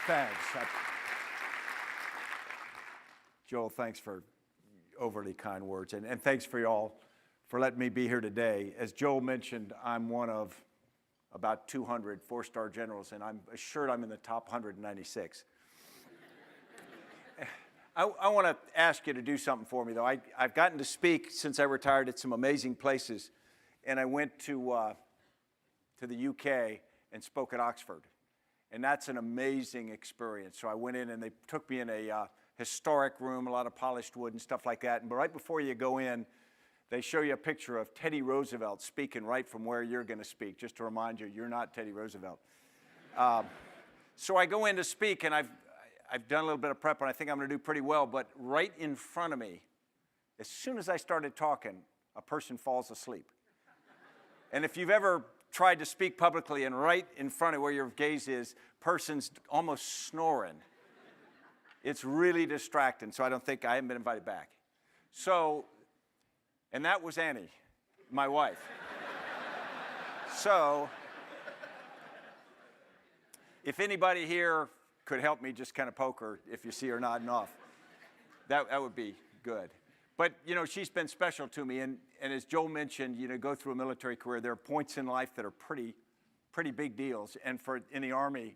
Thanks. Joel, thanks for overly kind words. And thanks for y'all for letting me be here today. As Joel mentioned, I'm one of about 200 four-star generals, and I'm assured I'm in the top 196. I want to ask you to do something for me, though. I've gotten to speak since I retired at some amazing places, and I went to the UK and spoke at Oxford, and that's an amazing experience. So I went in, and they took me in a historic room, a lot of polished wood and stuff like that. And right before you go in, they show you a picture of Teddy Roosevelt speaking right from where you're going to speak, just to remind you, you're not Teddy Roosevelt. So I go in to speak, and I've done a little bit of prep, and I think I'm going to do pretty well. But right in front of me, as soon as I started talking, a person falls asleep. And if you've ever tried to speak publicly, and right in front of where your gaze is, person's almost snoring, it's really distracting. So I haven't been invited back. So, and that was Annie, my wife. So, if anybody here could help me just kind of poke her if you see her nodding off, that would be good. But, you know, she's been special to me. And as Joel mentioned, you know, go through a military career, there are points in life that are pretty big deals. And in the Army,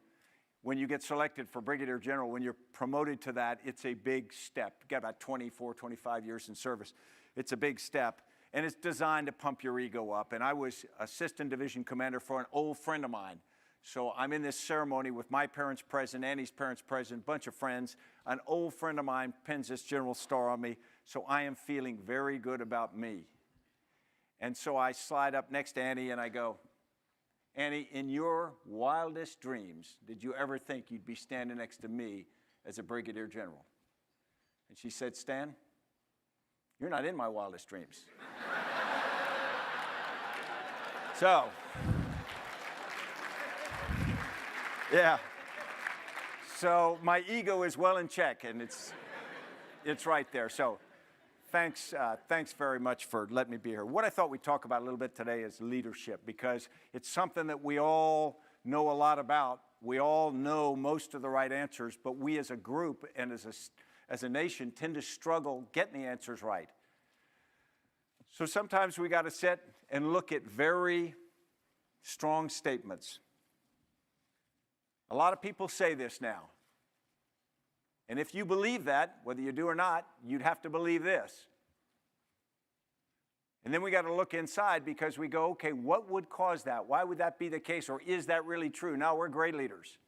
when you get selected for Brigadier General, when you're promoted to that, it's a big step. You got about 24, 25 years in service. It's a big step. And it's designed to pump your ego up. And I was assistant division commander for an old friend of mine. So I'm in this ceremony with my parents present, Annie's parents present, a bunch of friends. An old friend of mine pins this general star on me. So I am feeling very good about me. And so I slide up next to Annie and I go, Annie, in your wildest dreams, did you ever think you'd be standing next to me as a brigadier general? And she said, Stan, you're not in my wildest dreams. So, yeah. So my ego is well in check, and it's right there. So thanks very much for letting me be here. What I thought we'd talk about a little bit today is leadership, because it's something that we all know a lot about. We all know most of the right answers, but we as a group and as a nation tend to struggle getting the answers right. So sometimes we got to sit and look at very strong statements. A lot of people say this now. And if you believe that, whether you do or not, you'd have to believe this. And then we got to look inside, because we go, okay, what would cause that? Why would that be the case? Or is that really true? Now, we're great leaders.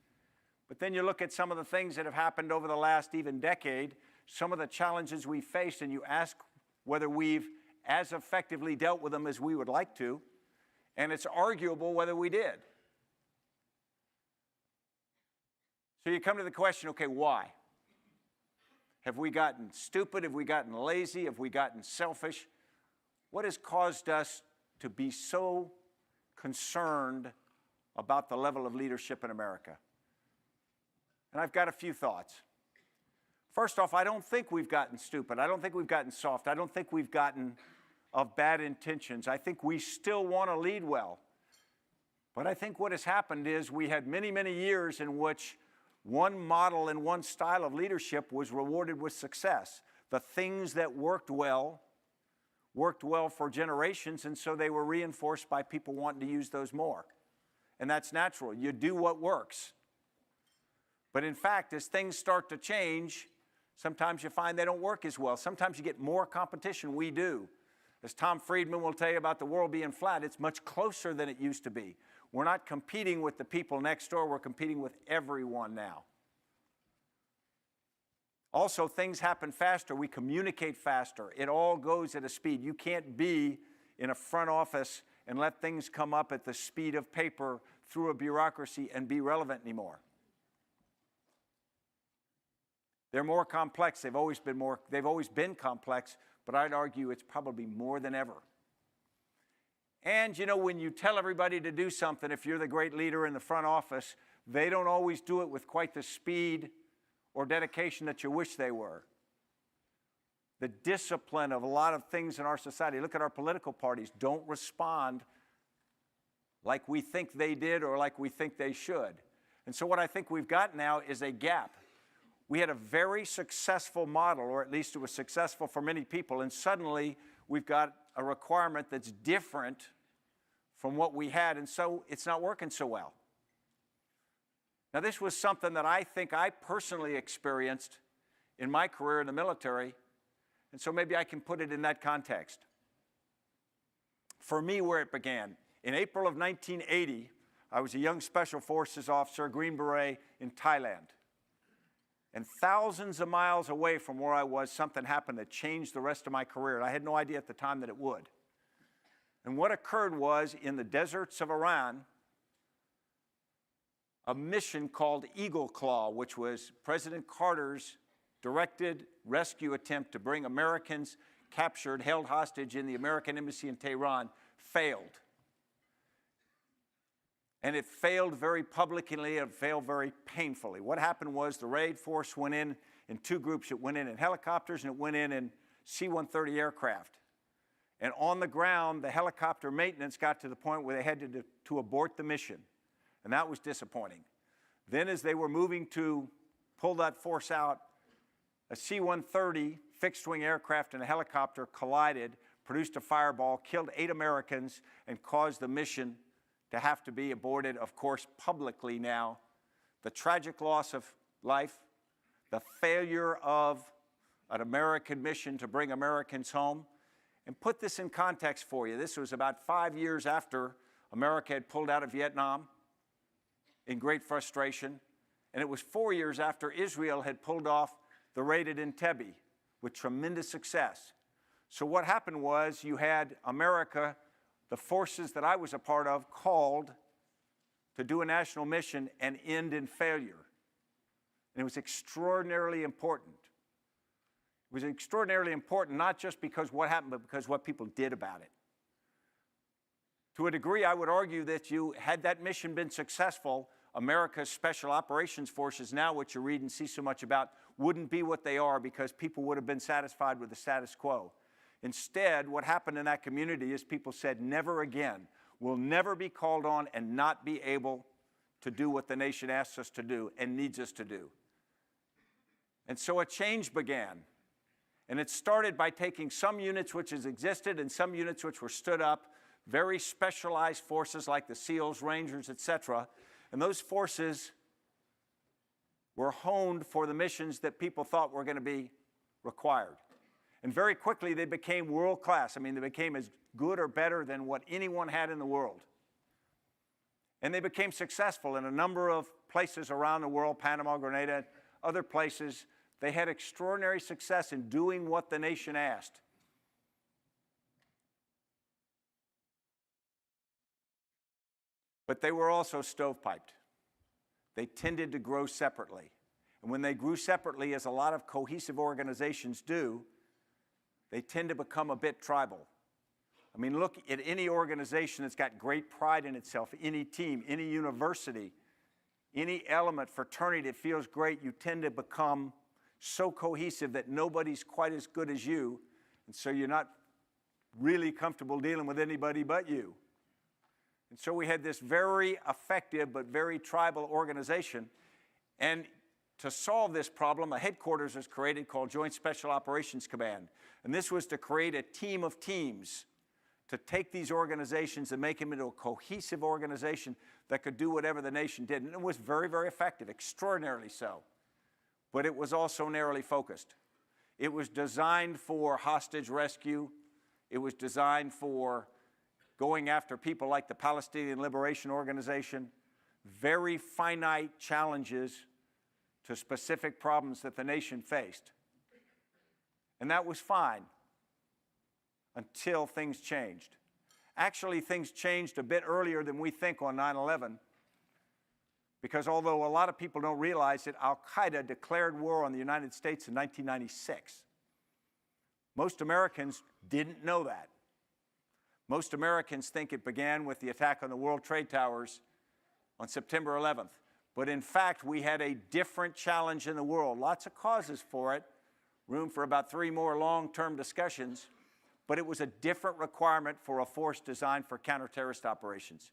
But then you look at some of the things that have happened over the last even decade, some of the challenges we've faced, and you ask whether we've as effectively dealt with them as we would like to, and it's arguable whether we did. So you come to the question, okay, why? Have we gotten stupid? Have we gotten lazy? Have we gotten selfish? What has caused us to be so concerned about the level of leadership in America? And I've got a few thoughts. First off, I don't think we've gotten stupid. I don't think we've gotten soft. I don't think we've gotten of bad intentions. I think we still want to lead well. But I think what has happened is we had many, many years in which one model and one style of leadership was rewarded with success. The things that worked well for generations, and so they were reinforced by people wanting to use those more. And that's natural. You do what works. But in fact, as things start to change, sometimes you find they don't work as well. Sometimes you get more competition. We do. As Tom Friedman will tell you about the world being flat, it's much closer than it used to be. We're not competing with the people next door. We're competing with everyone now. Also, things happen faster. We communicate faster. It all goes at a speed. You can't be in a front office and let things come up at the speed of paper through a bureaucracy and be relevant anymore. They're more complex. They've always been complex, but I'd argue it's probably more than ever. And, you know, when you tell everybody to do something, if you're the great leader in the front office, they don't always do it with quite the speed or dedication that you wish they were. The discipline of a lot of things in our society, look at our political parties, don't respond like we think they did or like we think they should. And so what I think we've got now is a gap. We had a very successful model, or at least it was successful for many people, and suddenly we've got a requirement that's different from what we had, and so it's not working so well. Now, this was something that I think I personally experienced in my career in the military, and so maybe I can put it in that context. For me, where it began, in April of 1980, I was a young Special Forces officer, Green Beret, in Thailand. And thousands of miles away from where I was, something happened that changed the rest of my career, and I had no idea at the time that it would. And what occurred was, in the deserts of Iran, a mission called Eagle Claw, which was President Carter's directed rescue attempt to bring Americans captured, held hostage in the American embassy in Tehran, failed. And it failed very publicly, it failed very painfully. What happened was the raid force went in two groups. It went in helicopters and it went in C-130 aircraft. And on the ground, the helicopter maintenance got to the point where they had to abort the mission. And that was disappointing. Then as they were moving to pull that force out, a C-130 fixed-wing aircraft and a helicopter collided, produced a fireball, killed 8 Americans, and caused the mission to have to be aborted, of course, publicly now. The tragic loss of life, the failure of an American mission to bring Americans home. And put this in context for you. This was about 5 years after America had pulled out of Vietnam in great frustration. And it was 4 years after Israel had pulled off the raid at Entebbe with tremendous success. So what happened was you had America, the forces that I was a part of, called to do a national mission and end in failure. And it was extraordinarily important. It was extraordinarily important not just because what happened, but because what people did about it. To a degree, I would argue that had that mission been successful, America's Special Operations Forces, now what you read and see so much about, wouldn't be what they are because people would have been satisfied with the status quo. Instead, what happened in that community is people said, never again. We'll never be called on and not be able to do what the nation asks us to do and needs us to do. And so a change began. And it started by taking some units which has existed and some units which were stood up, very specialized forces like the SEALs, Rangers, etc. And those forces were honed for the missions that people thought were going to be required. And very quickly they became world class. I mean, they became as good or better than what anyone had in the world. And they became successful in a number of places around the world, Panama, Grenada, other places. They had extraordinary success in doing what the nation asked. But they were also stovepiped. They tended to grow separately. And when they grew separately, as a lot of cohesive organizations do, they tend to become a bit tribal. I mean, look at any organization that's got great pride in itself, any team, any university, any element, fraternity that feels great, you tend to become so cohesive that nobody's quite as good as you, and so you're not really comfortable dealing with anybody but you. And so we had this very effective but very tribal organization, and to solve this problem, a headquarters was created called Joint Special Operations Command, and this was to create a team of teams to take these organizations and make them into a cohesive organization that could do whatever the nation did, and it was very, very effective, extraordinarily so. But it was also narrowly focused. It was designed for hostage rescue. It was designed for going after people like the Palestinian Liberation Organization, very finite challenges to specific problems that the nation faced. And that was fine until things changed. Actually, things changed a bit earlier than we think on 9/11. Because although a lot of people don't realize it, Al-Qaeda declared war on the United States in 1996. Most Americans didn't know that. Most Americans think it began with the attack on the World Trade Towers on September 11th. But in fact, we had a different challenge in the world. Lots of causes for it, room for about 3 more long-term discussions, but it was a different requirement for a force designed for counter-terrorist operations.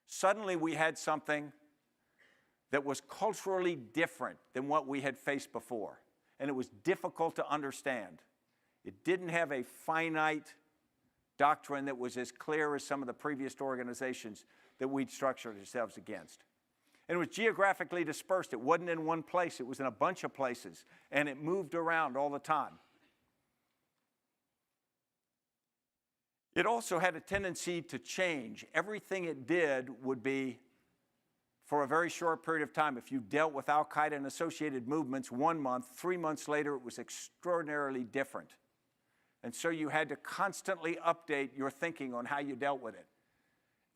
Suddenly we had something that was culturally different than what we had faced before. And it was difficult to understand. It didn't have a finite doctrine that was as clear as some of the previous organizations that we'd structured ourselves against. And it was geographically dispersed. It wasn't in one place. It was in a bunch of places. And it moved around all the time. It also had a tendency to change. Everything it did would be for a very short period of time. If you dealt with Al-Qaeda and associated movements 1 month, 3 months later, it was extraordinarily different. And so you had to constantly update your thinking on how you dealt with it.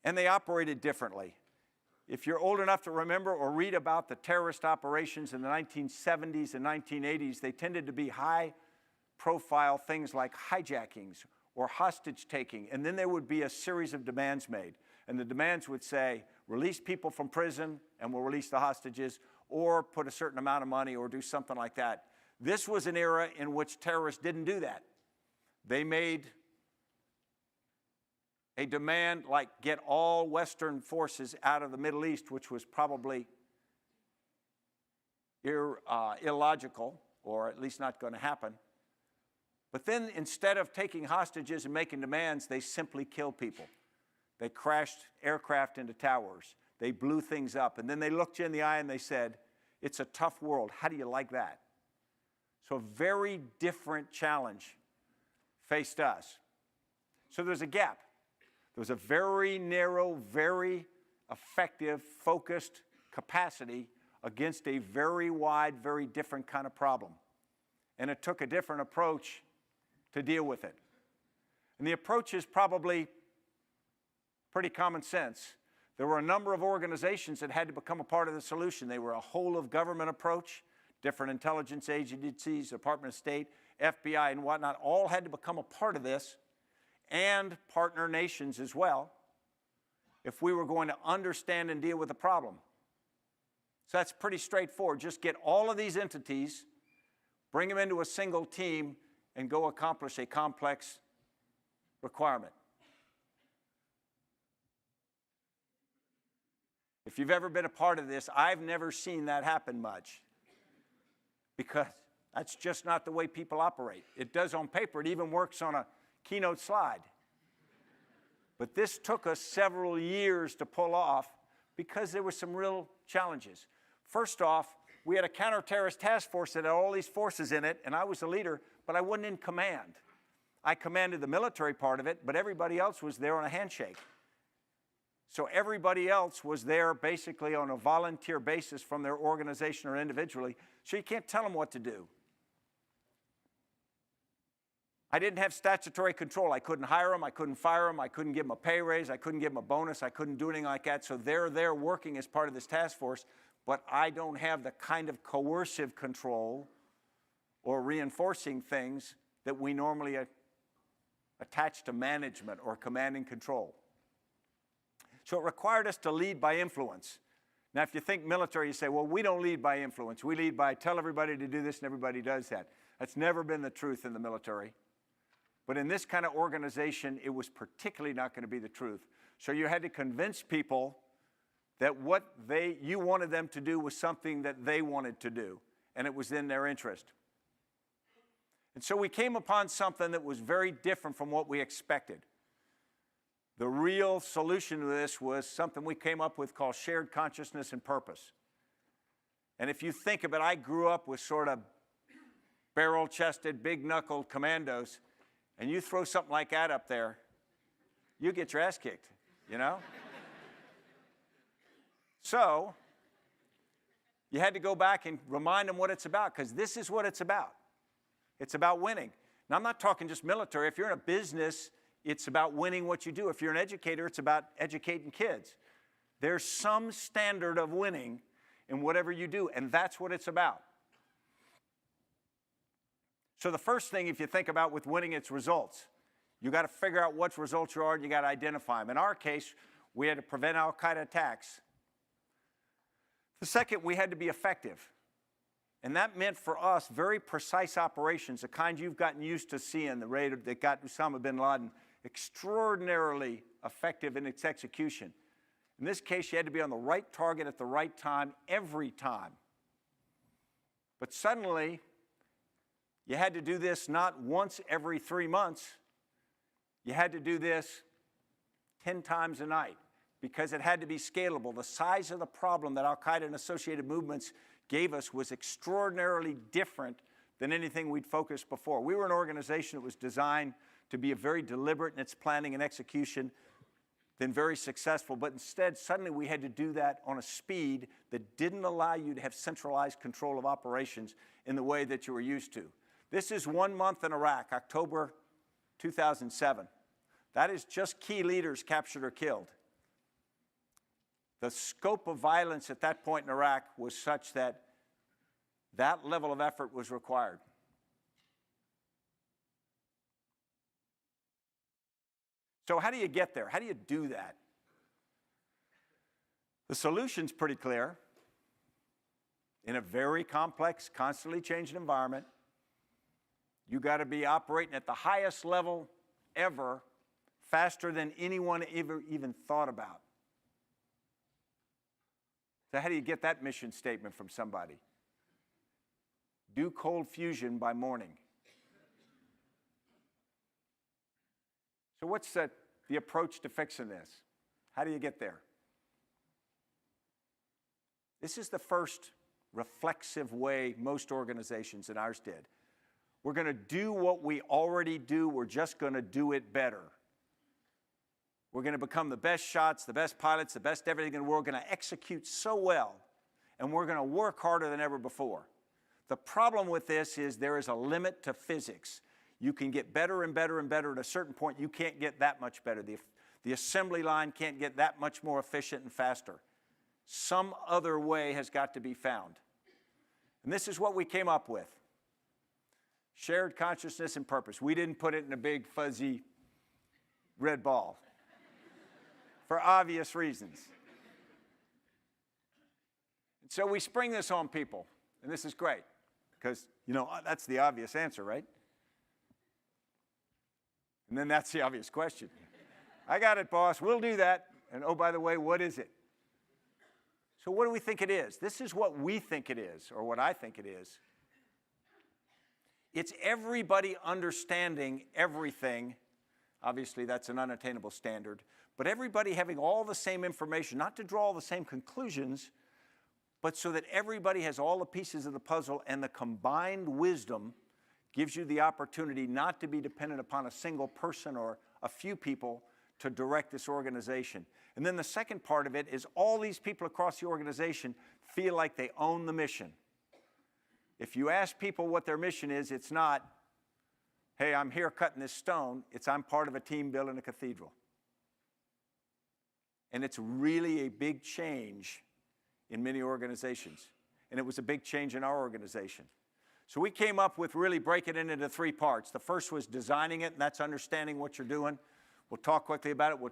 And they operated differently. If you're old enough to remember or read about the terrorist operations in the 1970s and 1980s, they tended to be high-profile things like hijackings or hostage-taking, and then there would be a series of demands made. And the demands would say, release people from prison and we'll release the hostages, or put a certain amount of money or do something like that. This was an era in which terrorists didn't do that. They made a demand like get all Western forces out of the Middle East, which was probably illogical, or at least not going to happen. But then instead of taking hostages and making demands, they simply killed people. They crashed aircraft into towers. They blew things up. And then they looked you in the eye and they said, it's a tough world. How do you like that? So a very different challenge faced us. So there's a gap. There was a very narrow, very effective, focused capacity against a very wide, very different kind of problem. And it took a different approach to deal with it. And the approach is probably pretty common sense. There were a number of organizations that had to become a part of the solution. They were a whole-of-government approach. Different intelligence agencies, Department of State, FBI, and whatnot, all had to become a part of this, and partner nations as well, if we were going to understand and deal with the problem. So that's pretty straightforward. Just get all of these entities, bring them into a single team, and go accomplish a complex requirement. If you've ever been a part of this, I've never seen that happen much, because that's just not the way people operate. It does on paper. It even works on a keynote slide. But this took us several years to pull off because there were some real challenges. First off, we had a counter-terrorist task force that had all these forces in it, and I was the leader, but I wasn't in command. I commanded the military part of it, but everybody else was there on a handshake. So everybody else was there basically on a volunteer basis from their organization or individually, so you can't tell them what to do. I didn't have statutory control. I couldn't hire them, I couldn't fire them, I couldn't give them a pay raise, I couldn't give them a bonus, I couldn't do anything like that. So they're there working as part of this task force, but I don't have the kind of coercive control or reinforcing things that we normally attach to management or command and control. So it required us to lead by influence. Now, if you think military, you say, well, we don't lead by influence. We lead by tell everybody to do this, and everybody does that. That's never been the truth in the military. But in this kind of organization, it was particularly not going to be the truth. So you had to convince people that what you wanted them to do was something that they wanted to do, and it was in their interest. And so we came upon something that was very different from what we expected. The real solution to this was something we came up with called shared consciousness and purpose. And if you think of it, I grew up with sort of barrel-chested, big-knuckled commandos, and you throw something like that up there, you get your ass kicked, you know? So you had to go back and remind them what it's about, because this is what it's about. It's about winning. Now, I'm not talking just military. If you're in a business, it's about winning what you do. If you're an educator, it's about educating kids. There's some standard of winning in whatever you do, and that's what it's about. So the first thing, if you think about with winning, it's results. You got to figure out what results you are, and you got to identify them. In our case, we had to prevent Al-Qaeda attacks. The second, we had to be effective. And that meant for us very precise operations, the kind you've gotten used to seeing, the raid that got Osama bin Laden, extraordinarily effective in its execution. In this case, you had to be on the right target at the right time every time. But suddenly, you had to do this not once every 3 months. You had to do this 10 times a night because it had to be scalable. The size of the problem that Al-Qaeda and associated movements gave us was extraordinarily different than anything we'd focused before. We were an organization that was designed to be very deliberate in its planning and execution, then very successful, but instead, suddenly we had to do that on a speed that didn't allow you to have centralized control of operations in the way that you were used to. This is 1 month in Iraq, October 2007. That is just key leaders captured or killed. The scope of violence at that point in Iraq was such that that level of effort was required. So how do you get there? How do you do that? The solution's pretty clear. In a very complex, constantly changing environment, you got to be operating at the highest level ever, faster than anyone ever even thought about. So how do you get that mission statement from somebody? Do cold fusion by morning. So what's the approach to fixing this? How do you get there? This is the first reflexive way most organizations, and ours did. We're going to do what we already do. We're just going to do it better. We're going to become the best shots, the best pilots, the best everything in the world. We're going to execute so well, and we're going to work harder than ever before. The problem with this is there is a limit to physics. You can get better and better and better. At a certain point, you can't get that much better. The assembly line can't get that much more efficient and faster. Some other way has got to be found. And this is what we came up with. Shared consciousness and purpose. We didn't put it in a big, fuzzy red ball for obvious reasons. And so we spring this on people, and this is great because, that's the obvious answer, right? And then that's the obvious question. I got it, boss. We'll do that. And oh, by the way, what is it? So what do we think it is? This is what we think it is, or what I think it is. It's everybody understanding everything. Obviously, that's an unattainable standard. But everybody having all the same information, not to draw all the same conclusions, but so that everybody has all the pieces of the puzzle, and the combined wisdom gives you the opportunity not to be dependent upon a single person or a few people to direct this organization. And then the second part of it is all these people across the organization feel like they own the mission. If you ask people what their mission is, it's not, hey, I'm here cutting this stone. It's I'm part of a team building a cathedral. And it's really a big change in many organizations. And it was a big change in our organization. So we came up with really breaking it into 3 parts. The first was designing it, and that's understanding what you're doing. We'll talk quickly about it. We're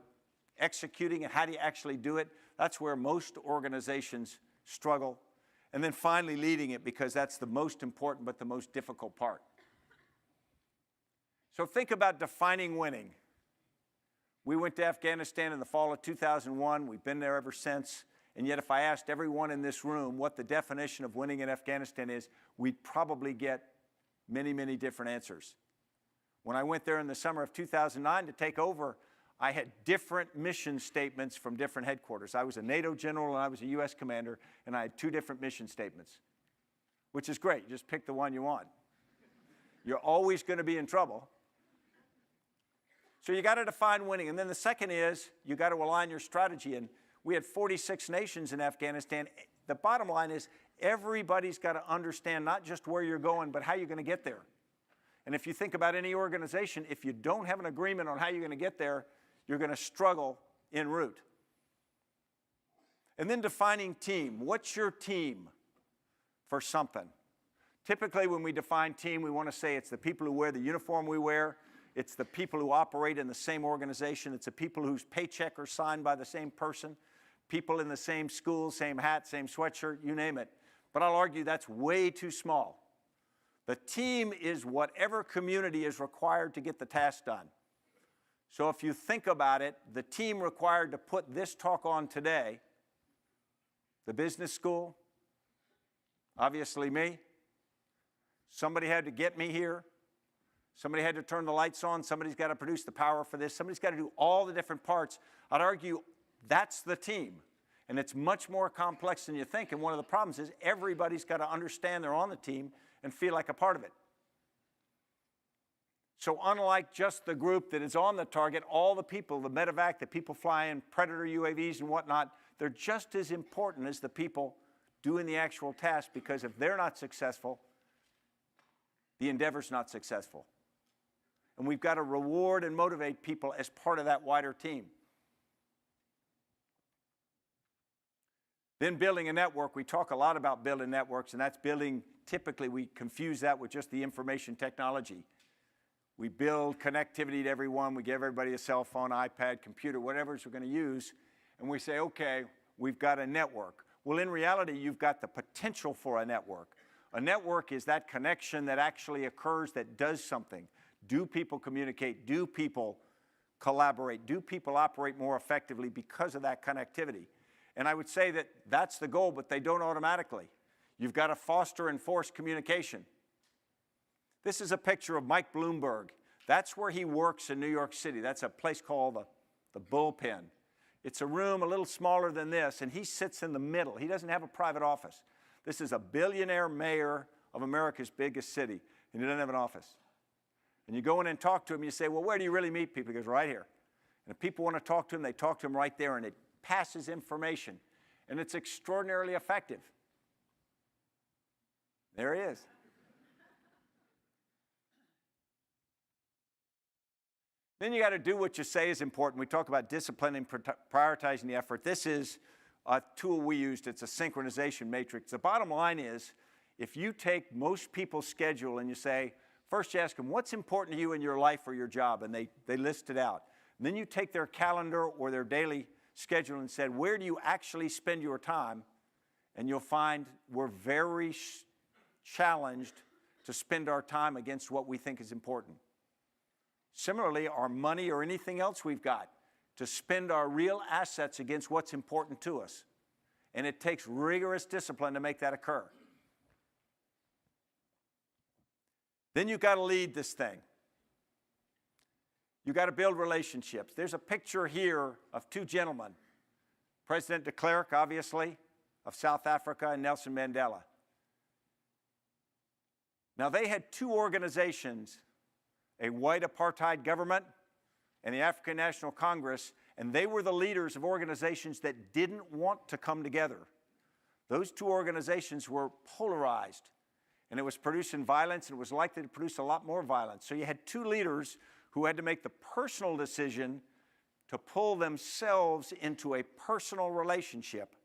executing it. How do you actually do it? That's where most organizations struggle. And then finally leading it, because that's the most important but the most difficult part. So think about defining winning. We went to Afghanistan in the fall of 2001. We've been there ever since. And yet if I asked everyone in this room what the definition of winning in Afghanistan is, we'd probably get many, many different answers. When I went there in the summer of 2009 to take over, I had different mission statements from different headquarters. I was a NATO general and I was a U.S. commander, and I had 2 different mission statements, which is great. You just pick the one you want. You're always going to be in trouble. So you got to define winning. And then the second is you got to align your strategy. And we had 46 nations in Afghanistan. The bottom line is everybody's got to understand not just where you're going, but how you're going to get there. And if you think about any organization, if you don't have an agreement on how you're going to get there, you're going to struggle en route. And then defining team. What's your team for something? Typically when we define team, we want to say it's the people who wear the uniform we wear. It's the people who operate in the same organization. It's the people whose paycheck are signed by the same person. People in the same school, same hat, same sweatshirt, you name it. But I'll argue that's way too small. The team is whatever community is required to get the task done. So if you think about it, the team required to put this talk on today, the business school, obviously me. Somebody had to get me here. Somebody had to turn the lights on. Somebody's got to produce the power for this. Somebody's got to do all the different parts. I'd argue that's the team. And it's much more complex than you think. And one of the problems is everybody's got to understand they're on the team and feel like a part of it. So unlike just the group that is on the target, all the people, the medevac, the people flying Predator UAVs and whatnot, they're just as important as the people doing the actual task, because if they're not successful, the endeavor's not successful. And we've got to reward and motivate people as part of that wider team. Then building a network. We talk a lot about building networks, and that's building, typically we confuse that with just the information technology. We build connectivity to everyone. We give everybody a cell phone, iPad, computer, whatever we're going to use, and we say, okay, we've got a network. Well, in reality, you've got the potential for a network. A network is that connection that actually occurs, that does something. Do people communicate? Do people collaborate? Do people operate more effectively because of that connectivity? And I would say that that's the goal, but they don't automatically. You've got to foster and force communication. This is a picture of Mike Bloomberg. That's where he works in New York City. That's a place called the Bullpen. It's a room a little smaller than this, and he sits in the middle. He doesn't have a private office. This is a billionaire mayor of America's biggest city, and he doesn't have an office. And you go in and talk to him, and you say, well, where do you really meet people? He goes, right here. And if people want to talk to him, they talk to him right there, and it passes information. And it's extraordinarily effective. There he is. Then you got to do what you say is important. We talk about discipline and prioritizing the effort. This is a tool we used. It's a synchronization matrix. The bottom line is, if you take most people's schedule and you say, first you ask them, what's important to you in your life or your job? And they list it out. And then you take their calendar or their daily schedule and said, where do you actually spend your time? And you'll find we're very challenged to spend our time against what we think is important. Similarly, our money or anything else we've got, to spend our real assets against what's important to us. And it takes rigorous discipline to make that occur. Then you've got to lead this thing. You've got to build relationships. There's a picture here of two gentlemen, President de Klerk, obviously, of South Africa, and Nelson Mandela. Now, they had two organizations, a white apartheid government and the African National Congress, and they were the leaders of organizations that didn't want to come together. Those two organizations were polarized, and it was producing violence, and it was likely to produce a lot more violence. So you had two leaders who had to make the personal decision to pull themselves into a personal relationship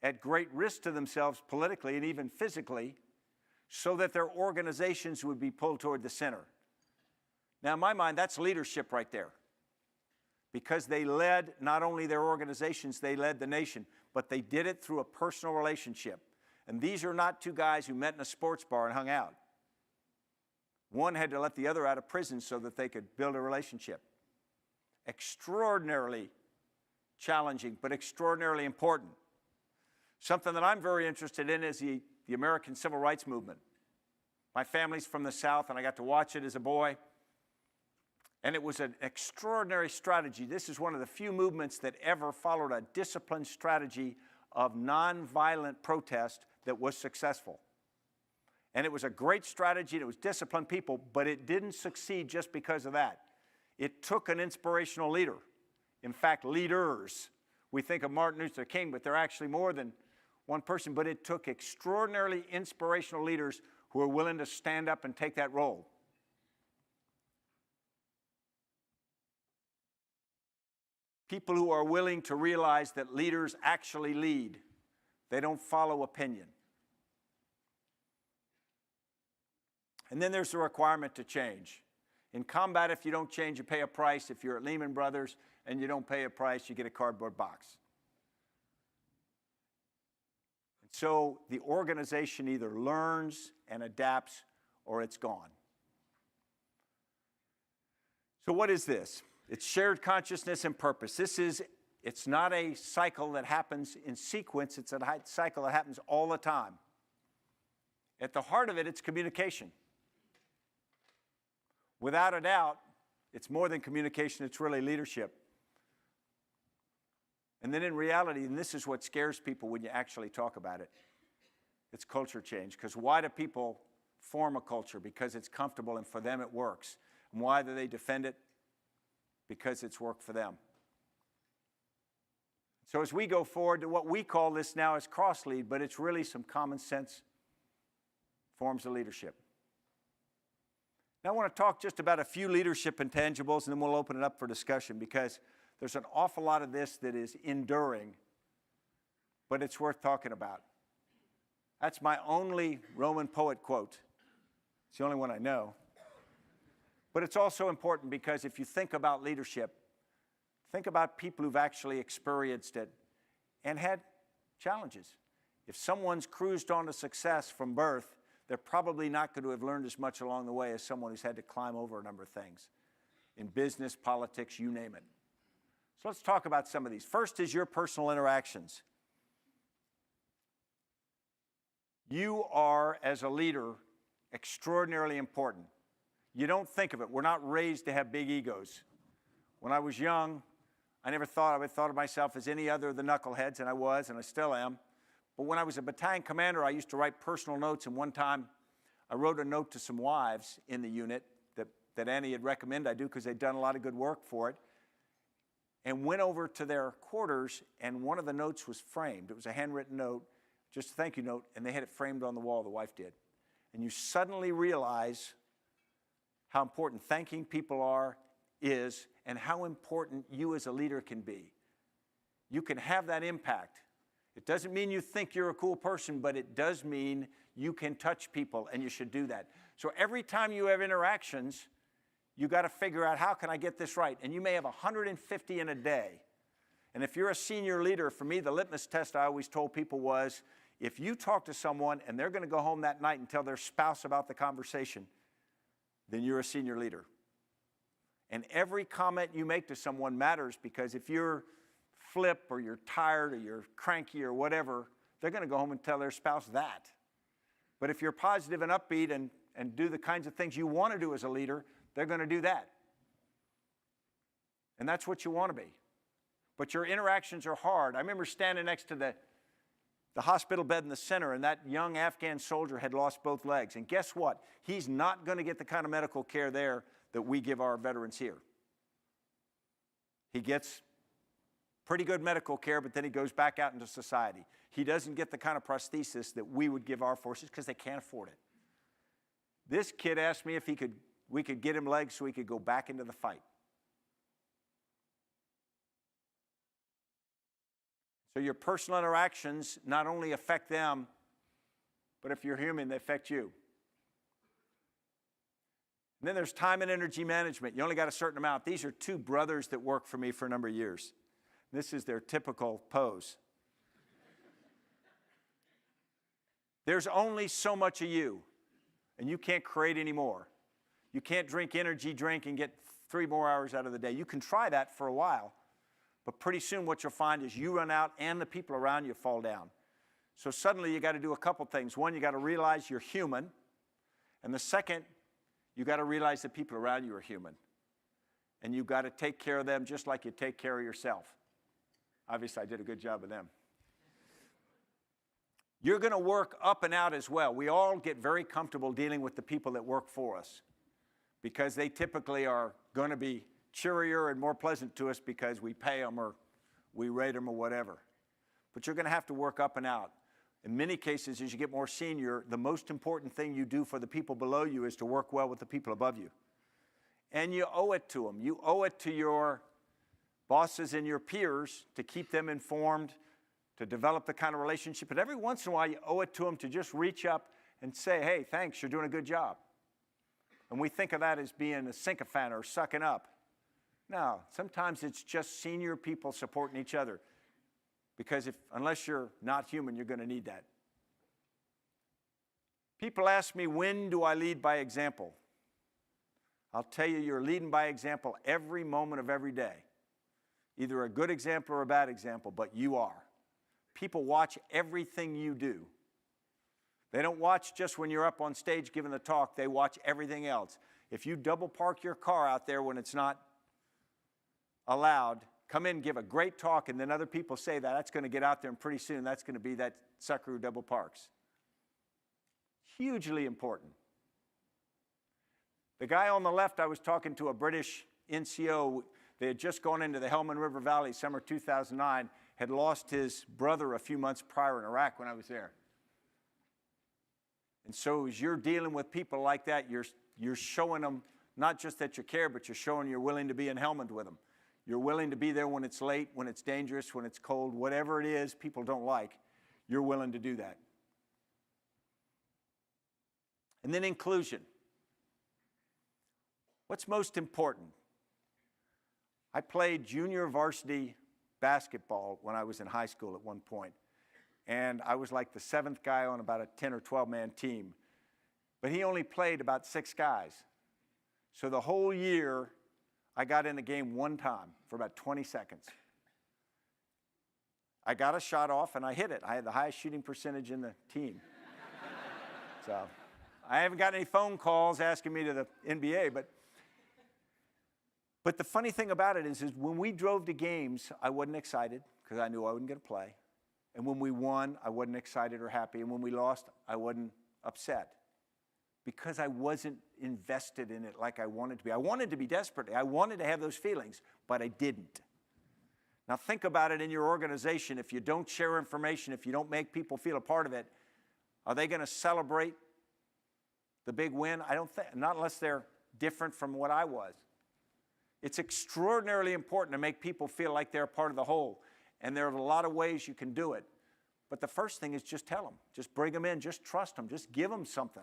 at great risk to themselves politically and even physically, so that their organizations would be pulled toward the center. Now, in my mind, that's leadership right there. Because they led not only their organizations, they led the nation, but they did it through a personal relationship. And these are not two guys who met in a sports bar and hung out. One had to let the other out of prison so that they could build a relationship. Extraordinarily challenging, but extraordinarily important. Something that I'm very interested in is the American Civil Rights Movement. My family's from the South, and I got to watch it as a boy. And it was an extraordinary strategy. This is one of the few movements that ever followed a disciplined strategy of nonviolent protest that was successful. And it was a great strategy, and it was disciplined people, but it didn't succeed just because of that. It took an inspirational leader. In fact, leaders. We think of Martin Luther King, but they're actually more than one person. But it took extraordinarily inspirational leaders who were willing to stand up and take that role. People who are willing to realize that leaders actually lead. They don't follow opinion. And then there's the requirement to change. In combat, if you don't change, you pay a price. If you're at Lehman Brothers and you don't pay a price, you get a cardboard box. And so the organization either learns and adapts or it's gone. So what is this? It's shared consciousness and purpose. It's not a cycle that happens in sequence. It's a cycle that happens all the time. At the heart of it, it's communication. Without a doubt, it's more than communication, it's really leadership. And then in reality, and this is what scares people when you actually talk about it, it's culture change. Because why do people form a culture? Because it's comfortable and for them it works. And why do they defend it? Because it's worked for them. So as we go forward to what we call this now as cross-lead, but it's really some common sense forms of leadership. Now I want to talk just about a few leadership intangibles, and then we'll open it up for discussion, because there's an awful lot of this that is enduring, but it's worth talking about. That's my only Roman poet quote. It's the only one I know. But it's also important because if you think about leadership, think about people who've actually experienced it and had challenges. If someone's cruised on to success from birth, they're probably not going to have learned as much along the way as someone who's had to climb over a number of things. In business, politics, you name it. So let's talk about some of these. First is your personal interactions. You are, as a leader, extraordinarily important. You don't think of it. We're not raised to have big egos. When I was young, I thought of myself as any other of the knuckleheads, and I was, and I still am. But when I was a battalion commander, I used to write personal notes, and one time I wrote a note to some wives in the unit that Annie had recommended I do because they'd done a lot of good work for it, and went over to their quarters, and one of the notes was framed. It was a handwritten note, just a thank you note, and they had it framed on the wall, the wife did. And you suddenly realize how important thanking people is, and how important you as a leader can be. You can have that impact. It doesn't mean you think you're a cool person, but it does mean you can touch people, and you should do that. So every time you have interactions, you got to figure out, how can I get this right? And you may have 150 in a day. And if you're a senior leader, for me, the litmus test I always told people was, if you talk to someone and they're going to go home that night and tell their spouse about the conversation, then you're a senior leader. And every comment you make to someone matters, because if you're flip or you're tired or you're cranky or whatever, they're going to go home and tell their spouse that. But if you're positive and upbeat and do the kinds of things you want to do as a leader, they're going to do that. And that's what you want to be. But your interactions are hard. I remember standing next to the hospital bed in the center, and that young Afghan soldier had lost both legs. And guess what? He's not going to get the kind of medical care there that we give our veterans here. He gets pretty good medical care, but then he goes back out into society. He doesn't get the kind of prosthesis that we would give our forces because they can't afford it. This kid asked me if we could get him legs so he could go back into the fight. So your personal interactions not only affect them, but if you're human, they affect you. And then there's time and energy management. You only got a certain amount. These are two brothers that worked for me for a number of years. This is their typical pose. There's only so much of you, and you can't create any more. You can't drink energy drink and get 3 more hours out of the day. You can try that for a while, but pretty soon what you'll find is you run out and the people around you fall down. So suddenly you got to do a couple things. One, you got to realize you're human. And the second, you got to realize the people around you are human. And you've got to take care of them just like you take care of yourself. Obviously, I did a good job of them. You're going to work up and out as well. We all get very comfortable dealing with the people that work for us because they typically are going to be cheerier and more pleasant to us because we pay them or we rate them or whatever. But you're going to have to work up and out. In many cases, as you get more senior, the most important thing you do for the people below you is to work well with the people above you. And you owe it to them. You owe it to your bosses and your peers to keep them informed, to develop the kind of relationship. But every once in a while, you owe it to them to just reach up and say, hey, thanks, you're doing a good job. And we think of that as being a sycophant or sucking up. No, sometimes it's just senior people supporting each other. Because unless you're not human, you're going to need that. People ask me, when do I lead by example? I'll tell you, you're leading by example every moment of every day. Either a good example or a bad example, but you are. People watch everything you do. They don't watch just when you're up on stage giving the talk. They watch everything else. If you double park your car out there when it's not allowed, come in, give a great talk, and then other people say that, that's going to get out there, and pretty soon that's going to be that sucker who double parks. Hugely important. The guy on the left, I was talking to a British NCO. They had just gone into the Helmand River Valley, summer 2009, had lost his brother a few months prior in Iraq when I was there. And so as you're dealing with people like that, you're showing them not just that you care, but you're showing you're willing to be in Helmand with them. You're willing to be there when it's late, when it's dangerous, when it's cold, whatever it is people don't like, you're willing to do that. And then inclusion. What's most important? I played junior varsity basketball when I was in high school at one point. And I was like the 7th guy on about a 10 or 12-man team. But he only played about 6 guys. So the whole year, I got in the game one time for about 20 seconds. I got a shot off and I hit it. I had the highest shooting percentage in the team. So I haven't got any phone calls asking me to the NBA, but the funny thing about it is when we drove to games, I wasn't excited because I knew I wasn't going to play. And when we won, I wasn't excited or happy. And when we lost, I wasn't upset because I wasn't invested in it like I wanted to be. I wanted to be desperately. I wanted to have those feelings, but I didn't. Now think about it in your organization. If you don't share information, if you don't make people feel a part of it, are they going to celebrate the big win? I don't think, not unless they're different from what I was. It's extraordinarily important to make people feel like they're a part of the whole. And there are a lot of ways you can do it. But the first thing is just tell them. Just bring them in. Just trust them. Just give them something.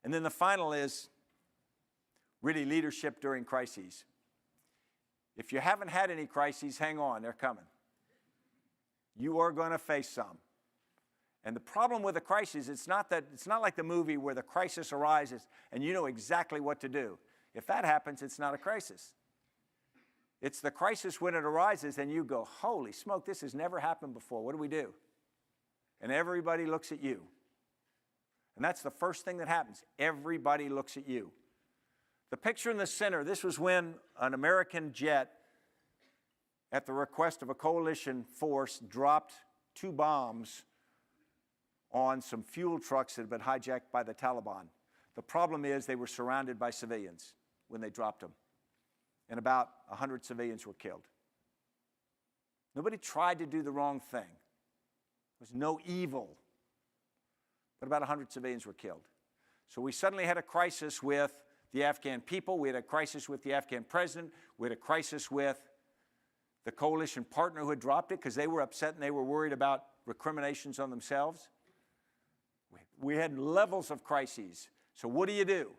And then the final is really leadership during crises. If you haven't had any crises, hang on. They're coming. You are going to face some. And the problem with a crisis, it's not like the movie where the crisis arises and you know exactly what to do. If that happens, it's not a crisis. It's the crisis when it arises and you go, holy smoke, this has never happened before. What do we do? And everybody looks at you. And that's the first thing that happens. Everybody looks at you. The picture in the center, this was when an American jet, at the request of a coalition force, dropped 2 bombs on some fuel trucks that had been hijacked by the Taliban. The problem is they were surrounded by civilians when they dropped them. And about 100 civilians were killed. Nobody tried to do the wrong thing. There was no evil. But about 100 civilians were killed. So we suddenly had a crisis with the Afghan people. We had a crisis with the Afghan president. We had a crisis with the coalition partner who had dropped it because they were upset and they were worried about recriminations on themselves. We had levels of crises. So what do?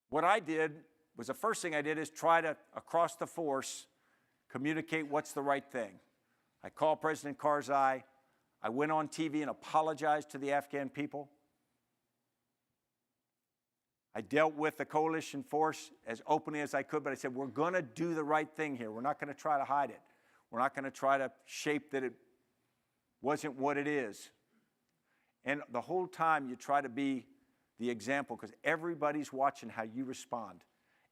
What I did was the first thing I did is try to, across the force, communicate what's the right thing. I called President Karzai. I went on TV and apologized to the Afghan people. I dealt with the coalition force as openly as I could, but I said, we're going to do the right thing here. We're not going to try to hide it. We're not going to try to shape that it wasn't what it is. And the whole time you try to be the example because everybody's watching how you respond.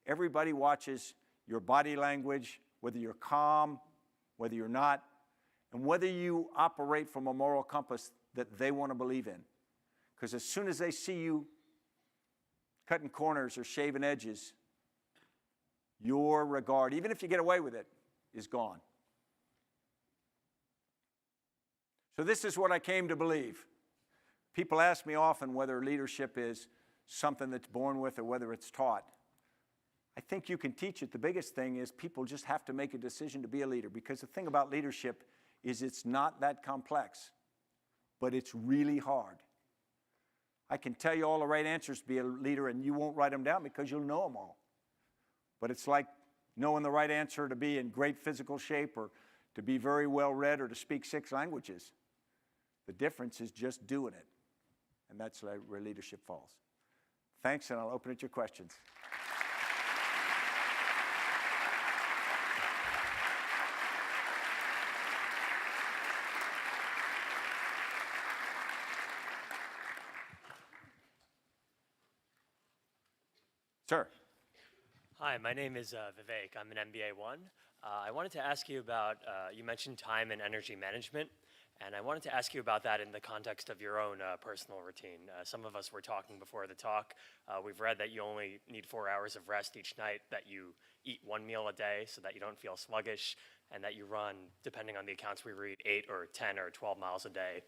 Everybody watches your body language, whether you're calm, whether you're not, and whether you operate from a moral compass that they want to believe in. Because as soon as they see you cutting corners or shaving edges, your regard, even if you get away with it, is gone. So this is what I came to believe. People ask me often whether leadership is something that's born with or whether it's taught. I think you can teach it. The biggest thing is people just have to make a decision to be a leader, because the thing about leadership is it's not that complex, but it's really hard. I can tell you all the right answers to be a leader and you won't write them down because you'll know them all. But it's like knowing the right answer to be in great physical shape or to be very well read or to speak 6 languages. The difference is just doing it. And that's where leadership falls. Thanks, and I'll open it to your questions. Sir. Hi, my name is Vivek. I'm an MBA 1. I wanted to ask you about, you mentioned time and energy management, and I wanted to ask you about that in the context of your own personal routine. Some of us were talking before the talk. We've read that you only need 4 hours of rest each night, that you eat 1 meal a day so that you don't feel sluggish, and that you run, depending on the accounts we read, 8 or 10 or 12 miles a day.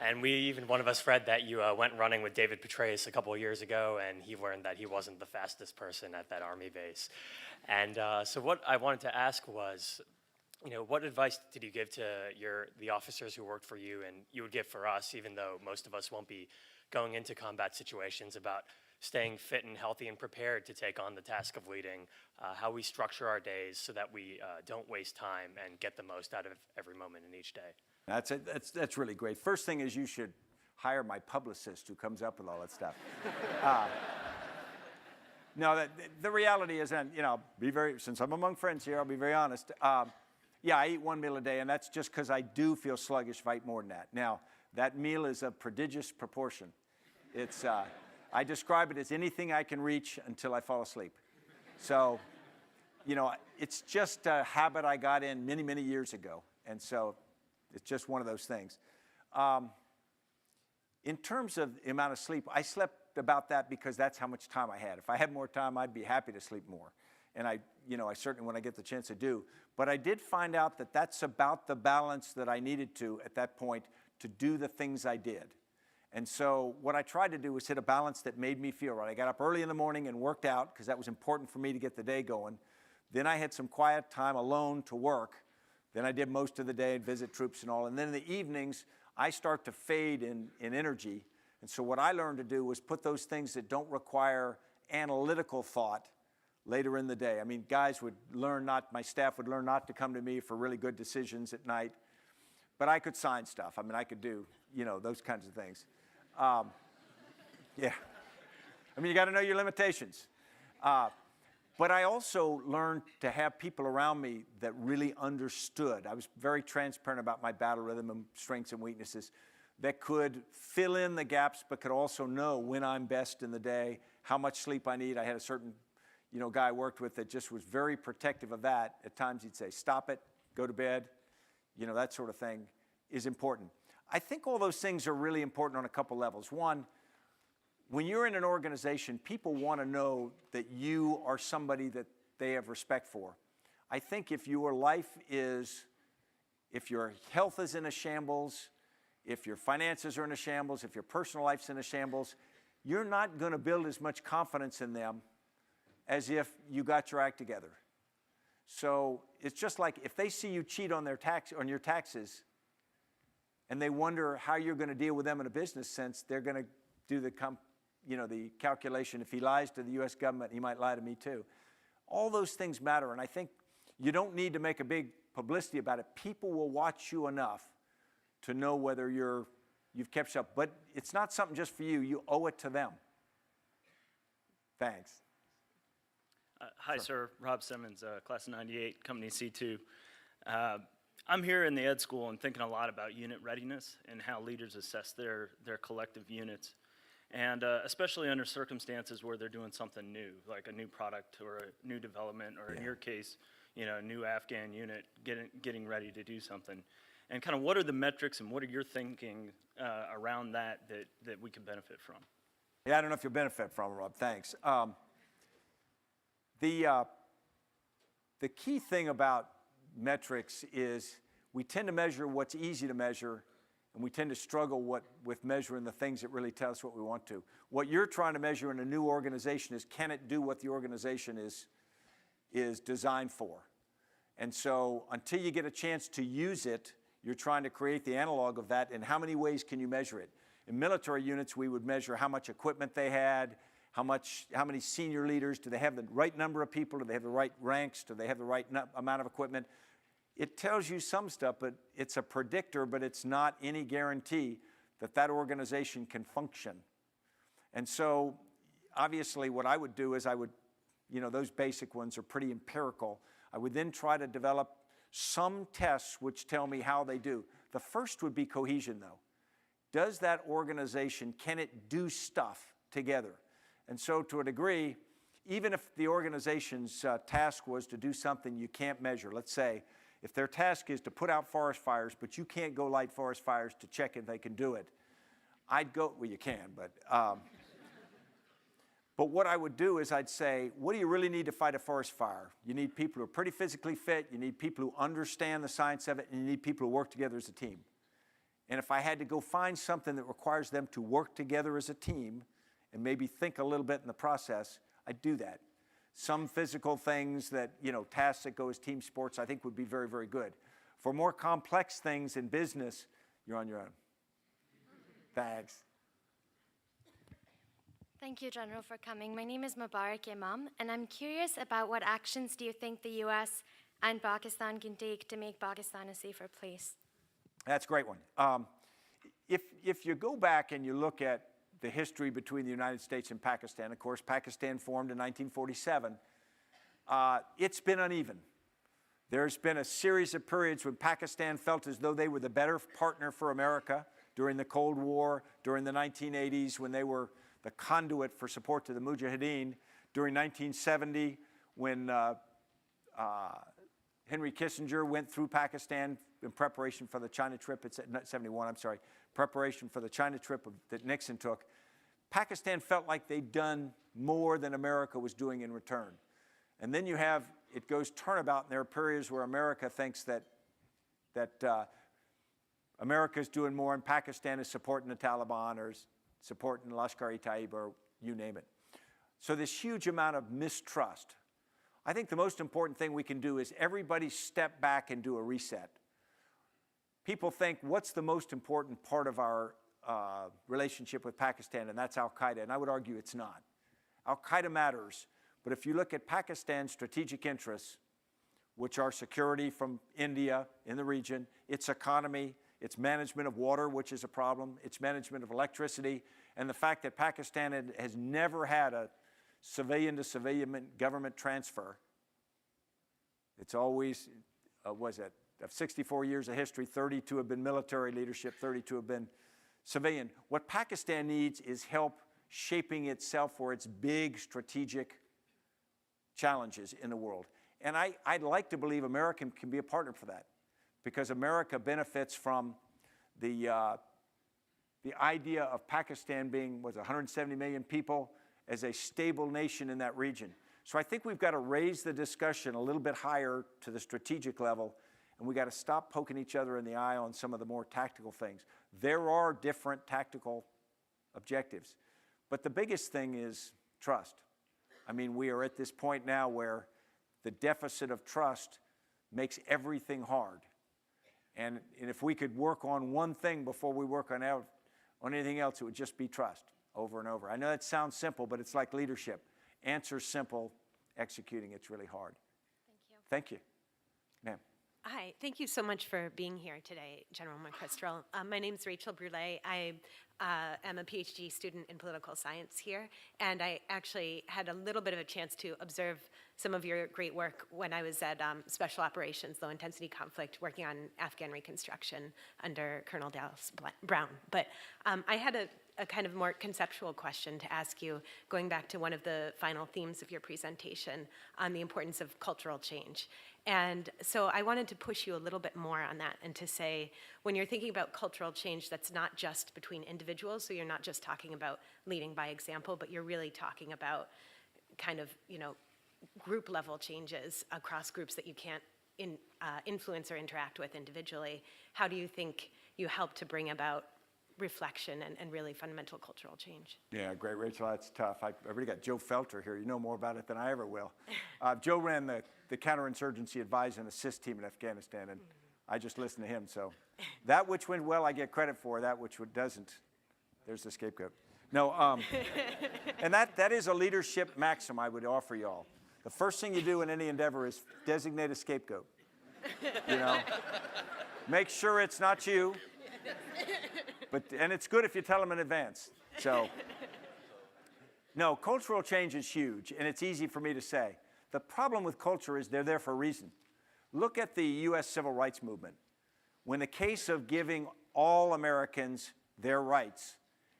And we even, one of us read that you went running with David Petraeus a couple of years ago, and he learned that he wasn't the fastest person at that Army base. And so what I wanted to ask was, what advice did you give to the officers who worked for you, and you would give for us, even though most of us won't be going into combat situations, about staying fit and healthy and prepared to take on the task of leading, how we structure our days so that we don't waste time and get the most out of every moment in each day? That's really great. First thing is you should hire my publicist who comes up with all that stuff. No, the reality is, and since I'm among friends here, I'll be very honest. Yeah, I eat 1 meal a day, and that's just because I do feel sluggish if I eat more than that. Now, that meal is of prodigious proportion. It's, I describe it as anything I can reach until I fall asleep. So, it's just a habit I got in many, many years ago, and so it's just one of those things. In terms of the amount of sleep, I slept about that because that's how much time I had. If I had more time, I'd be happy to sleep more. And I certainly, when I get the chance, I do. But I did find out that that's about the balance that I needed to, at that point, to do the things I did. And so what I tried to do was hit a balance that made me feel right. I got up early in the morning and worked out because that was important for me to get the day going. Then I had some quiet time alone to work. Then I did most of the day and visit troops and all. And then in the evenings, I start to fade in energy. And so what I learned to do was put those things that don't require analytical thought later in the day. I mean, guys would learn my staff would learn not to come to me for really good decisions at night. But I could sign stuff. I mean, I could do, those kinds of things. Yeah. I mean, you got to know your limitations. But I also learned to have people around me that really understood. I was very transparent about my battle rhythm and strengths and weaknesses that could fill in the gaps, but could also know when I'm best in the day, how much sleep I need. I had a certain, guy I worked with that just was very protective of that. At times he'd say, stop it, go to bed. That sort of thing is important. I think all those things are really important on a couple levels. One, when you're in an organization, people want to know that you are somebody that they have respect for. I think if your health is in a shambles, if your finances are in a shambles, if your personal life's in a shambles, you're not going to build as much confidence in them as if you got your act together. So it's just like if they see you cheat on your taxes, and they wonder how you're going to deal with them in a business sense, they're going to do the calculation. If he lies to the U.S. government, he might lie to me too. All those things matter, and I think you don't need to make a big publicity about it. People will watch you enough to know whether you've kept up. But it's not something just for you. You owe it to them. Thanks. Hi, sir. Rob Simmons, class of 98, company C2. I'm here in the ed school and thinking a lot about unit readiness and how leaders assess their collective units. And especially under circumstances where they're doing something new, like a new product or a new development, or in your case, a new Afghan unit getting ready to do something. And kind of what are the metrics and what are your thinking around that we can benefit from? Yeah, I don't know if you'll benefit from it, Rob. Thanks. The key thing about metrics is we tend to measure what's easy to measure, and we tend to struggle with measuring the things that really tell us what we want to. What you're trying to measure in a new organization is, can it do what the organization is designed for? And so until you get a chance to use it, you're trying to create the analog of that, and how many ways can you measure it? In military units, we would measure how much equipment they had, how many senior leaders, do they have the right number of people, do they have the right ranks, do they have the right amount of equipment? it tells you some stuff, but it's a predictor, but it's not any guarantee that that organization can function. And so, obviously, what I would do is those basic ones are pretty empirical. I would then try to develop some tests which tell me how they do. The first would be cohesion, though. Does that organization, can it do stuff together? And so, to a degree, even if the organization's task was to do something you can't measure, let's say, if their task is to put out forest fires, but you can't go light forest fires to check if they can do it, I'd go, well, you can, but what I would do is I'd say, what do you really need to fight a forest fire? You need people who are pretty physically fit, you need people who understand the science of it, and you need people who work together as a team. And if I had to go find something that requires them to work together as a team and maybe think a little bit in the process, I'd do that. Some physical things that, tasks that go as team sports, I think would be very, very good. For more complex things in business, you're on your own. Thanks. Thank you, General, for coming. My name is Mubarak Imam, and I'm curious about what actions do you think the U.S. and Pakistan can take to make Pakistan a safer place? That's a great one. If you go back and you look at the history between the United States and Pakistan, of course, Pakistan formed in 1947, it's been uneven. There's been a series of periods when Pakistan felt as though they were the better partner for America during the Cold War, during the 1980s when they were the conduit for support to the Mujahideen, during 1970 when Henry Kissinger went through Pakistan in preparation for the China trip, preparation for the China trip that Nixon took. Pakistan felt like they'd done more than America was doing in return. And then it goes turnabout, and there are periods where America thinks that America's doing more and Pakistan is supporting the Taliban or supporting Lashkar-e-Taiba or you name it. So this huge amount of mistrust. I think the most important thing we can do is everybody step back and do a reset. People think, what's the most important part of our relationship with Pakistan, and that's Al-Qaeda, and I would argue it's not. Al-Qaeda matters, but if you look at Pakistan's strategic interests, which are security from India in the region, its economy, its management of water, which is a problem, its management of electricity, and the fact that Pakistan has never had a civilian-to-civilian government transfer. It's always, of 64 years of history, 32 have been military leadership, 32 have been civilian. What Pakistan needs is help shaping itself for its big strategic challenges in the world. And I'd like to believe America can be a partner for that, because America benefits from the idea of Pakistan being, 170 million people, as a stable nation in that region. So I think we've got to raise the discussion a little bit higher to the strategic level, and we've got to stop poking each other in the eye on some of the more tactical things. There are different tactical objectives, but the biggest thing is trust. I mean, we are at this point now where the deficit of trust makes everything hard. And if we could work on one thing before we work on anything else, it would just be trust over and over. I know that sounds simple, but it's like leadership. Answer's simple, executing it's really hard. Thank you. Thank you. Ma'am. Hi, thank you so much for being here today, General McChrystal. My name's Rachel Brulé. I am a PhD student in political science here, and I actually had a little bit of a chance to observe some of your great work when I was at Special Operations, Low Intensity Conflict, working on Afghan reconstruction under Colonel Dallas Brown. But I had a kind of more conceptual question to ask you, going back to one of the final themes of your presentation on the importance of cultural change. And so I wanted to push you a little bit more on that and to say, when you're thinking about cultural change, that's not just between individuals, so you're not just talking about leading by example, but you're really talking about kind of, group level changes across groups that you can't influence or interact with individually. How do you think you help to bring about reflection and really fundamental cultural change? Yeah, great, Rachel. That's tough. I already got Joe Felter here. You know more about it than I ever will. Joe ran the counterinsurgency advise and assist team in Afghanistan, and I just listened to him. So that which went well, I get credit for. That which doesn't, there's the scapegoat. No, and that is a leadership maxim I would offer you all. The first thing you do in any endeavor is designate a scapegoat. you know. Make sure it's not you. And it's good if you tell them in advance. So, no, cultural change is huge, and it's easy for me to say. The problem with culture is they're there for a reason. Look at the U.S. Civil Rights Movement. When the case of giving all Americans their rights,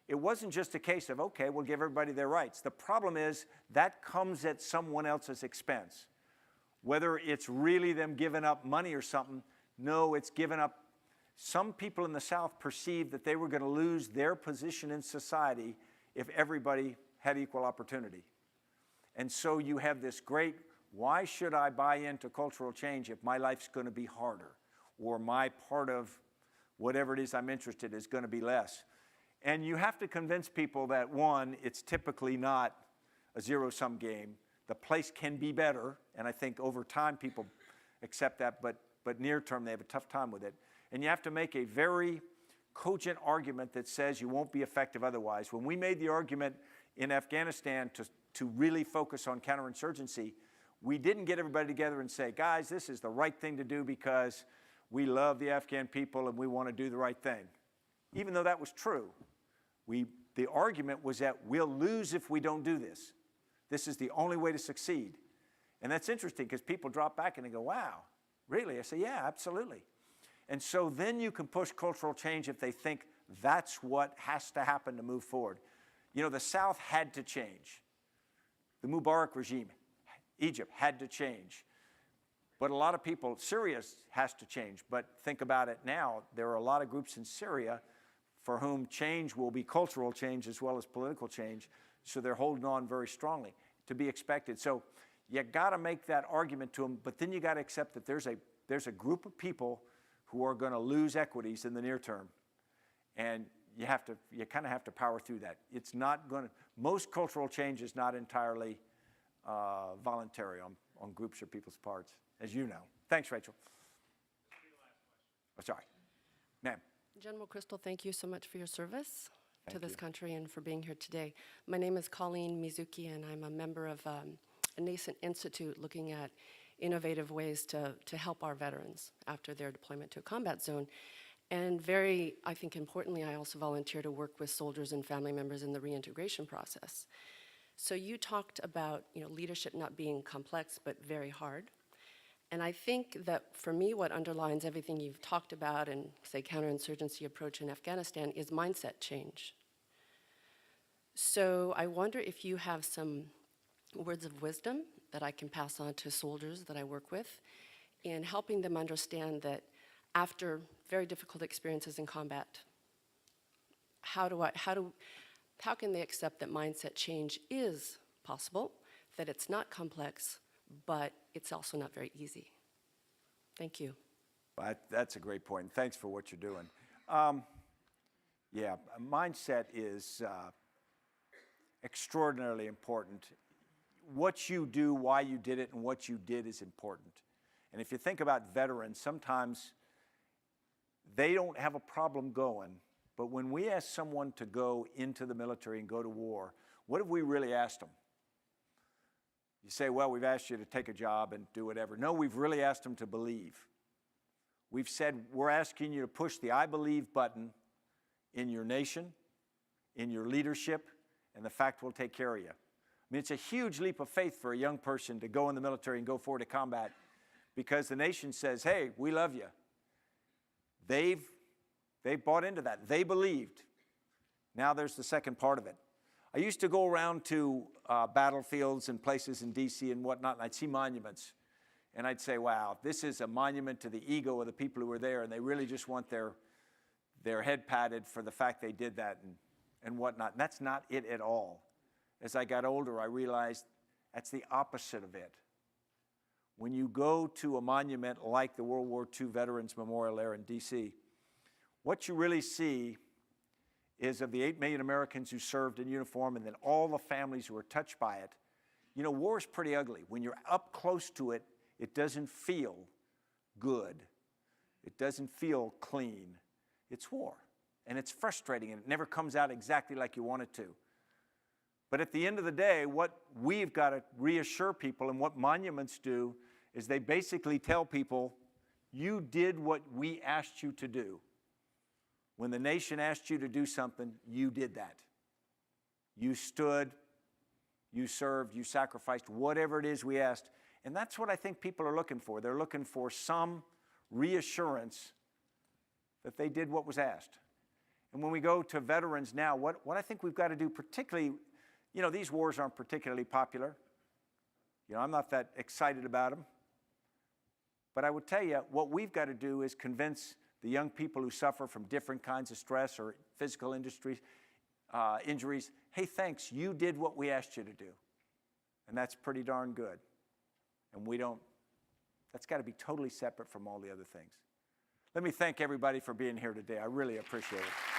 it wasn't just a case of, okay, we'll give everybody their rights. The problem is that comes at someone else's expense. Whether it's really them giving up money or something, no, it's giving up. Some people in the South perceived that they were going to lose their position in society if everybody had equal opportunity. And so you have this great, why should I buy into cultural change if my life's going to be harder, or my part of whatever it is I'm interested in is going to be less? And you have to convince people that, one, it's typically not a zero-sum game. The place can be better, and I think over time people accept that, but near term they have a tough time with it. And you have to make a very cogent argument that says you won't be effective otherwise. When we made the argument in Afghanistan to really focus on counterinsurgency, we didn't get everybody together and say, guys, this is the right thing to do because we love the Afghan people and we want to do the right thing. Even though that was true, the argument was that we'll lose if we don't do this. This is the only way to succeed. And that's interesting because people drop back and they go, wow, really? I say, yeah, absolutely. And so then you can push cultural change if they think that's what has to happen to move forward. You know, the South had to change. The Mubarak regime, Egypt, had to change. But a lot of people, Syria has to change. But think about it now. There are a lot of groups in Syria for whom change will be cultural change as well as political change. So they're holding on very strongly, to be expected. So you got to make that argument to them, but then you got to accept that there's a group of people who are going to lose equities in the near term. And you kind of have to power through that. It's not going to, most cultural change is not entirely voluntary on groups or people's parts, as you know. Thanks, Rachel. Oh, sorry. Ma'am. General McChrystal, thank you so much for your service to this you. country and for being here today. My name is Colleen Mizuki, and I'm a member of a nascent institute looking at innovative ways to help our veterans after their deployment to a combat zone. And very, I think importantly, I also volunteer to work with soldiers and family members in the reintegration process. So you talked about, leadership not being complex, but very hard. And I think that for me, what underlines everything you've talked about and, say, counterinsurgency approach in Afghanistan is mindset change. So I wonder if you have some words of wisdom that I can pass on to soldiers that I work with in helping them understand that after very difficult experiences in combat, how can they accept that mindset change is possible, that it's not complex, but it's also not very easy? Thank you. Well, that's a great point. Thanks for what you're doing. Yeah, mindset is extraordinarily important. What you do, why you did it, and what you did is important. And if you think about veterans, sometimes they don't have a problem going, but when we ask someone to go into the military and go to war, what have we really asked them? You say, well, we've asked you to take a job and do whatever. No, we've really asked them to believe. We've said, we're asking you to push the I believe button in your nation, in your leadership, and the fact we'll take care of you. I mean, it's a huge leap of faith for a young person to go in the military and go forward to combat because the nation says, hey, we love you. They've bought into that. They believed. Now there's the second part of it. I used to go around to battlefields and places in D.C. and whatnot, and I'd see monuments. And I'd say, wow, this is a monument to the ego of the people who were there, and they really just want their head patted for the fact they did that and whatnot. And that's not it at all. As I got older, I realized that's the opposite of it. When you go to a monument like the World War II Veterans Memorial there in D.C., what you really see is of the 8 million Americans who served in uniform and then all the families who were touched by it. War is pretty ugly. When you're up close to it, it doesn't feel good. It doesn't feel clean. It's war, and it's frustrating, and it never comes out exactly like you want it to. But at the end of the day, what we've got to reassure people and what monuments do is they basically tell people, You did what we asked you to do. When the nation asked you to do something, you did that. You stood, you served, you sacrificed, whatever it is we asked. And that's what I think people are looking for. They're looking for some reassurance that they did what was asked. And when we go to veterans now, what I think we've got to do, particularly, you know, these wars aren't particularly popular. You know, I'm not that excited about them. But I would tell you, what we've got to do is convince the young people who suffer from different kinds of stress or physical injuries, hey, thanks, you did what we asked you to do. And that's pretty darn good. And that's got to be totally separate from all the other things. Let me thank everybody for being here today. I really appreciate it.